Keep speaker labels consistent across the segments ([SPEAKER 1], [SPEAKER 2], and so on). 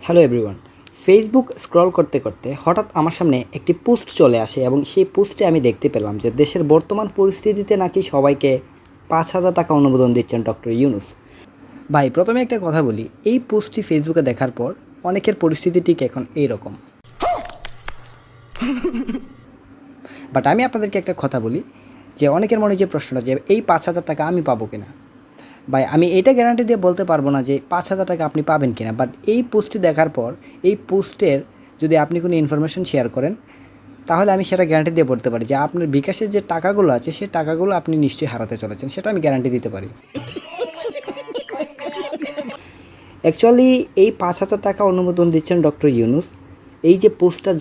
[SPEAKER 1] Hello everyone. Facebook scroll করতে করতে হঠাৎ আমার সামনে একটি পোস্ট চলে আসে এবং সেই পোস্টে আমি দেখতে পেলাম যে দেশের বর্তমান পরিস্থিতিতে নাকি সবাইকে 5,000 টাকা অনুমোদন দিচ্ছেন ডক্টর ইউনূস। ভাই প্রথমে একটা কথা বলি, এই পোস্টটি ফেসবুকে দেখার পর অনেকের পরিস্থিতি ঠিক এখন এইরকম। বাট আমি আপনাদেরকে একটা কথা বলি যে অনেকের মনে যে প্রশ্নটা যে এই 5,000 টাকা আমি পাবো কিনা। ভাই আমি এটা গ্যারান্টি দিয়ে বলতে পারবো না যে 5,000 টাকা আপনি পাবেন কিনা, বাট এই পোস্টটি দেখার পর এই পোস্টের যদি আপনি কোনো ইনফরমেশন শেয়ার করেন তাহলে আমি সেটা গ্যারান্টি দিয়ে বলতে পারি যে আপনার বিকাশের যে টাকাগুলো আছে সেই টাকাগুলো আপনি নিশ্চয়ই হারাতে চলেছেন, সেটা আমি গ্যারান্টি দিতে পারি। অ্যাকচুয়ালি এই 5,000 টাকা অনুমোদন দিচ্ছেন ডক্টর ইউনূস। এই যে পোস্টটা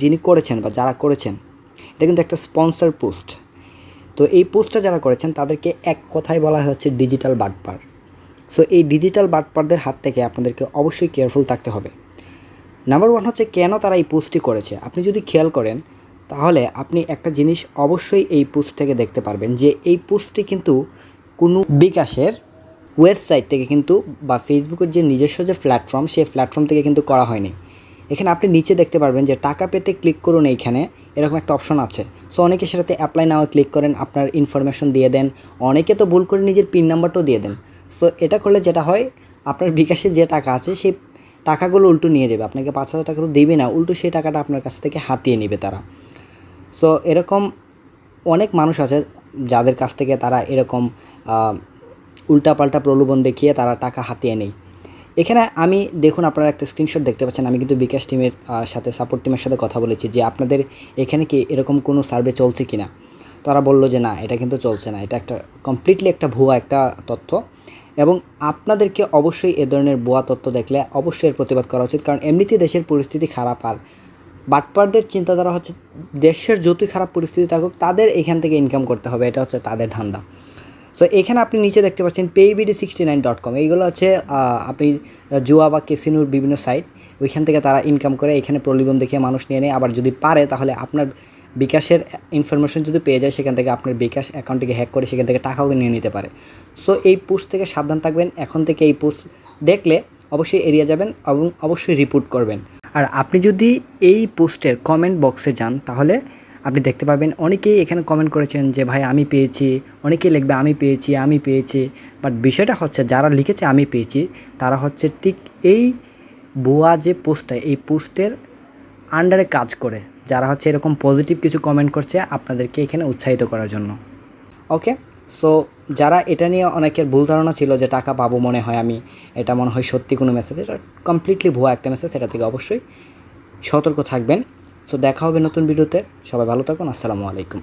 [SPEAKER 1] যিনি করেছেন বা যারা করেছেন এটা কিন্তু একটা স্পন্সর পোস্ট। তো এই পোস্টটা যারা করেছেন তাদেরকে এক কথায় বলা হচ্ছে ডিজিটাল বাটপার। সো এই ডিজিটাল বাটপারদের হাত থেকে আপনাদেরকে অবশ্যই কেয়ারফুল থাকতে হবে। নাম্বার ওয়ান হচ্ছে কেন তারা এই পোস্টটি করেছে। আপনি যদি খেয়াল করেন তাহলে আপনি একটা জিনিস অবশ্যই এই পোস্ট থেকে দেখতে পারবেন যে এই পোস্টটি কিন্তু কোনো বিকাশের ওয়েবসাইট থেকে কিন্তু বা ফেসবুকের যে নিজস্ব যে প্ল্যাটফর্ম সেই প্ল্যাটফর্ম থেকে কিন্তু করা হয়নি। এখানে আপনি নিচে দেখতে পারবেন যে টাকা পেতে ক্লিক করুন, এইখানে এরকম একটা অপশন আছে। সো অনেকে সেটাতে অ্যাপ্লাই নাও ক্লিক করেন, আপনার ইনফরমেশন দিয়ে দেন, অনেকে তো ভুল করে নিজের পিন নাম্বারটাও দিয়ে দেন। সো এটা করলে যেটা হয়, আপনার বিকাশে যে টাকা আছে সেই টাকাগুলো উল্টো নিয়ে যাবে, আপনাকে 5,000 টাকা তো দেবে না, উল্টো সেই টাকাটা আপনার কাছ থেকে হাতিয়ে নেবে তারা। সো এরকম অনেক মানুষ আছে যাদের কাছ থেকে তারা এরকম উল্টাপাল্টা প্রলোভন দেখিয়ে তারা টাকা হাতিয়ে নেয়। এখানে আমি দেখুন আপনারা একটা স্ক্রিনশট দেখতে পাচ্ছেন, আমি কিন্তু বিকাশ টিমের সাথে সাপোর্ট টিমের সাথে কথা বলেছি যে আপনাদের এখানে কি এরকম কোনো সার্ভে চলছে কি না। তারা বললো যে না, এটা কিন্তু চলছে না, এটা একটা কমপ্লিটলি একটা ভুয়া একটা তথ্য এবং আপনাদেরকে অবশ্যই এ ধরনের ভুয়া তথ্য দেখলে অবশ্যই এর প্রতিবাদ করা উচিত। কারণ এমনিতেই দেশের পরিস্থিতি খারাপ, আর বাটপারদের চিন্তাধারা হচ্ছে দেশের যতই খারাপ পরিস্থিতি থাকুক তাদের এখান থেকে ইনকাম করতে হবে, এটা হচ্ছে তাদের ধান্দা। সো এখানে আপনি নিচে দেখতে পাচ্ছেন paybd69.com, এইগুলো হচ্ছে আপনি জুয়া বা ক্যাসিনোর বিভিন্ন সাইট, ওইখান থেকে তারা ইনকাম করে এখানে প্রলোভন দেখিয়ে মানুষ নিয়ে নেয়। আবার যদি পারে তাহলে আপনার বিকাশের ইনফরমেশন যদি পেয়ে যায় সেখান থেকে আপনার বিকাশ অ্যাকাউন্টটিকে হ্যাক করে সেখান থেকে টাকাও নিয়ে নিতে পারে। সো এই পোস্ট থেকে সাবধান থাকবেন। এখন থেকে এই পোস্ট দেখলে অবশ্যই এড়িয়ে যাবেন এবং অবশ্যই রিপোর্ট করবেন। আর আপনি যদি এই পোস্টের কমেন্ট বক্সে যান তাহলে আপনি দেখতে পাবেন অনেকেই এখানে কমেন্ট করেছেন যে ভাই আমি পেয়েছি, অনেকেই লিখবে আমি পেয়েছি আমি পেয়েছি। বাট বিষয়টা হচ্ছে যারা লিখেছে আমি পেয়েছি তারা হচ্ছে ঠিক এই ভুয়া যে পোস্টটা এই পোস্টের আন্ডারে কাজ করে, যারা হচ্ছে এরকম পজিটিভ কিছু কমেন্ট করছে আপনাদেরকে এখানে উৎসাহিত করার জন্য। ওকে, সো যারা এটা নিয়ে অনেকের ভুল ধারণা ছিল যে টাকা পাবো, মনে হয় আমি এটা মনে হয় সত্যি কোনো মেসেজ, এটা কমপ্লিটলি ভুয়া একটা মেসেজ, এটা থেকে অবশ্যই সতর্ক থাকবেন। সো দেখা হবে নতুন ভিডিওতে, সবাই ভালো থাকুন, আসসালামু আলাইকুম।